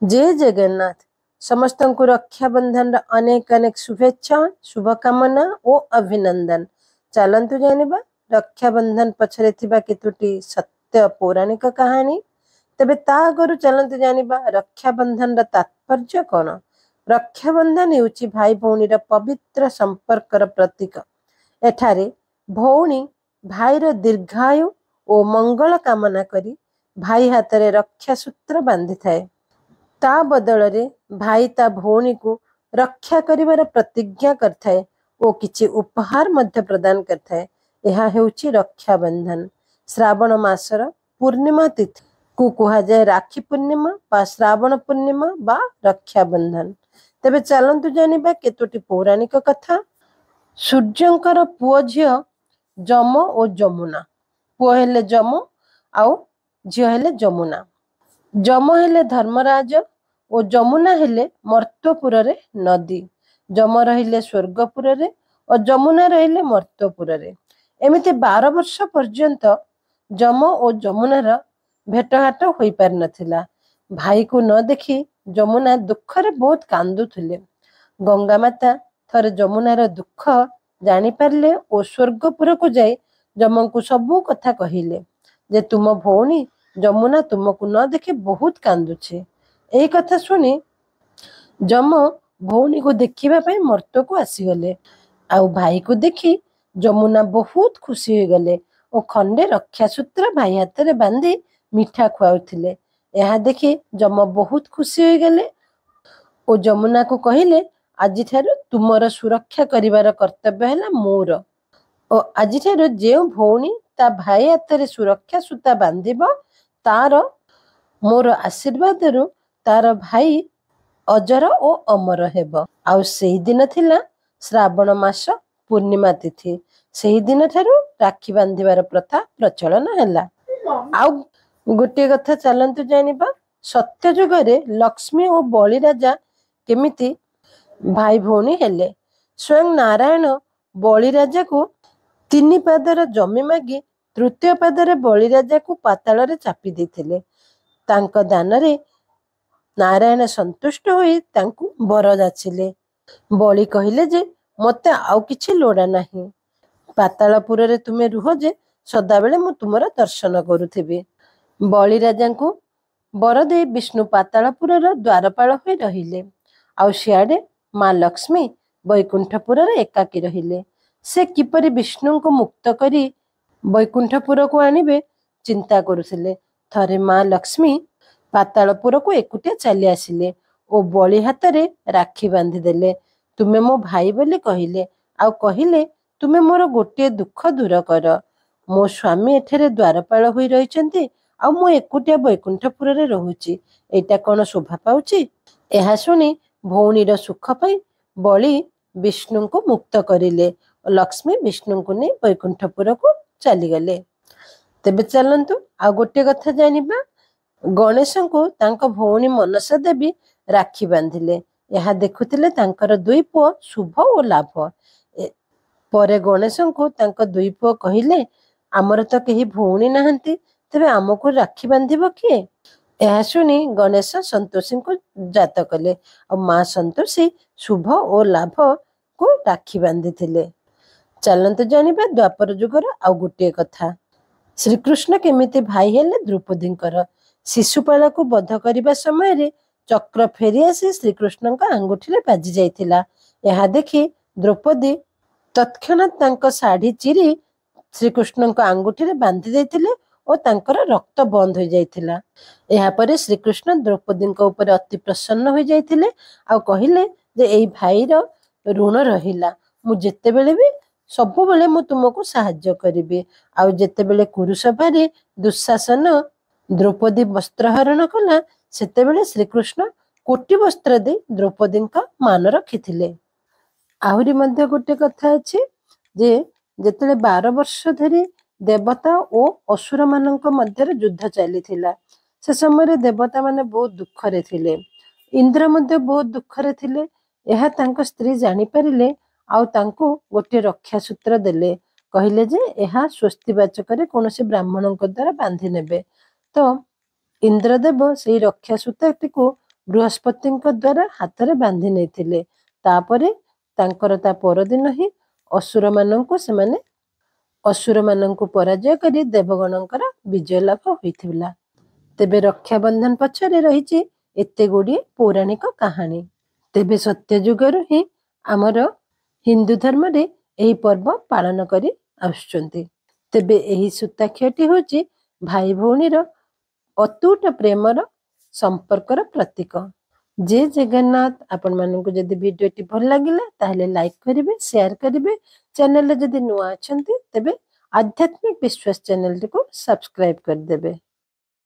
जय जगन्नाथ। समस्त को रक्षाबंधन अनेक अनेक शुभेच्छा शुभकामना और अभिनंदन। चलतु जानिबा रक्षाबंधन पछरे थिबा केतुटी सत्य पौराणिक कहानी। तबे ता आगरु चलतु जानिबा रक्षाबंधन रा तात्पर्य कौन। रक्षाबंधन हेउची भाई भौणीर पवित्र संपर्कर प्रतीक। एठारे भौणी भाईर दीर्घायु और मंगल कामना करी भाई हाथ रे रक्षा सूत्र बांधि थाए। ता बदल रे भाई ता भौणी को रक्षा करिवार प्रतिज्ञा करथाए ओ किछि उपहार मध्य प्रदान करथाए। यह हेउची रक्षाबंधन। श्रावण मासर पूर्णिमा तिथि को कहा जाए राखी पूर्णिमा बा श्रावण पूर्णिमा बा रक्षाबंधन। तेबे चलंतु जानिबा केतोटी पौराणिक कथा। सूर्यंकर पुओ झियो जम और जमुना। पुओ हेले जम आउ झियो हेले जमुना। जम हेले धर्मराज और जमुना हेले मर्त्यपुर रे नदी। जम रहिले स्वर्गपुर रे और जमुना रहिले मर्त्यपुर रे। एमिति 12 वर्ष पर्यंत जम और जमुनार भेटघाट होई पार नथिला। भाई को न देखी जमुना दुख रे बहुत कांदुथिले। गंगा माता थरे जमुनार दुख जानी पारले और स्वर्गपुर को जाई जम को सबू कथा कहिले जे तुम भौणी जमुना तुमको न देखी बहुत कांदुछे। एई कथा सुनी जम भौणी को देखिबा पई मर्त्य को आसीगले। आउ भाई को देखी जमुना बहुत खुशी हो गले और खंडे रक्षा सूत्र भाई हाथ रे बांधी मिठा खुआउथिले। यह देखी जम बहुत खुशी हो गले और जमुना को कहिले आज ठारू तुमर सुरक्षा करिवार कर्तव्य हैला मोर। और आज ठारू जे भौणी ता भाई हाथ रे सुरक्षा सूता बांधिबो तार मोर आशीर्वाद रु तार भाई अजर और अमर हेबो। आउ सेही दिन थिला श्रावण मास पूर्णिमा तिथि। सेही दिन ठारू राखी बांधिबार प्रथा प्रचलन हैला। आउ गोटे कथा चलंतु जानिबा। सत्य जुग रे लक्ष्मी और बलि राजा केमिति भाई भौणी हेले। स्वयं नारायण बलि राजा को 3 पादर जमी मागी तृतीय पादरे बलि राजा को पाताल रे चापी देथिले। तांको दान रे नारायण संतुष्ट होई तांकु बर जाचिले। बलि कहिले जे मते आउ किछि लोड़ा नाही। पातालपुर रे तुमे रुह जे सदा बेले मु तुमरा दर्शन करूथिबी। बलि राजा को बर दे विष्णु पातालपुर रो द्वारपाल होई रहिले। आउ सियाडे मां लक्ष्मी वैकुंठपुर रे एकाकी रहिले। से किपरि विष्णु को मुक्त करी वैकुंठपुर को आनिबे चिंता करुथिले। थरे मां लक्ष्मी पातालपुर को एकुटिया चली आसिले और बलि हाथ रे राखी बांधि देले। तुमे मो भाई बोली कहिले आउ कहिले तुमे मोर गोटे दुख दूर कर। मो स्वामी एठरे द्वारपाल होई रहिचंती आउ मो एकुटिया वैकुंठपुर रे रहुची। एटा कोन शोभा पाउची। एहा सुनी भौणीर सुख पाई बलि विष्णु को मुक्त करिले और लक्ष्मी विष्णु को ने वैकुंठपुर को चली गले। तेबे चलंतु आ गोटे कथा जानिबा। गणेश को तांको भौणी मनसा देवी राखी बांधिले। यह देखुथिले तांकर 2 पुओ शुभ और लाभ। परे गणेश को तांको 2 पुओ कहिले आमर तो केही भौणी नाहंती तबे हमको राखी बांधिबो किए। यह सुनी गणेश संतोषी को जात कले और मां संतोषी शुभ और लाभ को राखी बांधिथिले। चलंतु जानिबा द्वापर जुगर आ गोटे कथा। श्रीकृष्ण केमिति भाई हेले द्रौपदींकर। शिशुपाल को बध करिबा समय रे चक्र फेरी आसी श्रीकृष्ण का अंगुठी रे बाजी जाइथिला। यह देखि द्रौपदी तत्क्षणात तांको साड़ी चिरी श्रीकृष्ण का अंगुठी रे बांधि देथिले और तांकर रक्त बंद हो जाइथिला। यह परे श्रीकृष्ण द्रौपदी को ऊपर अति प्रसन्न हो जाइथिले आ कहिले जे एई भाई रो ऋण रहिला। मु जेते बेले भी सबु बेले मु तुमको सहाय्य करिबे। आ जेते बेले कुरुसभारे दुशासन द्रौपदी वस्त्र हरण कला सेते बेले श्रीकृष्ण कोटि वस्त्र दे द्रौपदी का मान रखिथिले। आहुरी मध्य गोटे कथा अछि जे जेतेले 12 वर्ष धरि देवता और असुर मानक मध्य युद्ध चलीथिला। से समय देवता माने बहुत दुख रे थिले। इंद्र मध्य बहुत दुख रे थिले। यह तांको स्त्री जानी परिले आउ तांको गोटे रक्षा सूत्र देले। कहिले जे यह स्वस्तिवाचक रे कोनोसी ब्राह्मण द्वारा बांधि नेबे। तो इंद्रदेव से रक्षा सूत्रटी को ବୃହସ୍ପତିଙ୍କ ଦ୍ୱାରା ହାତରେ ବାନ୍ଧି ନେଇଥିଲେ। ତାପରେ ତାଙ୍କର ତା ପରଦିନ ହିଁ ଅସୁରମାନଙ୍କୁ ପରାଜୟ କରି ଦେବଗଣଙ୍କର ବିଜୟ ଲାଭ ହୋଇଥିଲା। ତେବେ ରକ୍ଷାବନ୍ଧନ ପଛରେ ରହିଛି ଏତେ ଗୁଡ଼ିଏ ପୌରାଣିକ କାହାଣୀ। ତେବେ ସତ୍ୟଯୁଗରୁ ହିଁ ଆମର ହିନ୍ଦୁ ଧର୍ମରେ ଏହି ପର୍ବ ପାଳନ କରି ଆସୁଛନ୍ତି। ତେବେ ଏହି ସୂତାକ୍ଷୟଟି ହେଉଛି ଭାଇ ଭଉଣୀର ଅତୁଟ ପ୍ରେମର ସମ୍ପର୍କର ପ୍ରତୀକ। ଜୟ ଜଗନ୍ନାଥ। ଆପଣମାନଙ୍କୁ ଯଦି ଭିଡ଼ିଓଟି ଭଲ ଲାଗିଲା ତାହେଲେ ଲାଇକ୍ କରିବେ, ସେୟାର କରିବେ। ଚ୍ୟାନେଲରେ ଯଦି ନୂଆ ଅଛନ୍ତି ତେବେ ଆଧ୍ୟାତ୍ମିକ ବିଶ୍ୱାସ ଚ୍ୟାନେଲଟିକୁ ସବସ୍କ୍ରାଇବ କରିଦେବେ।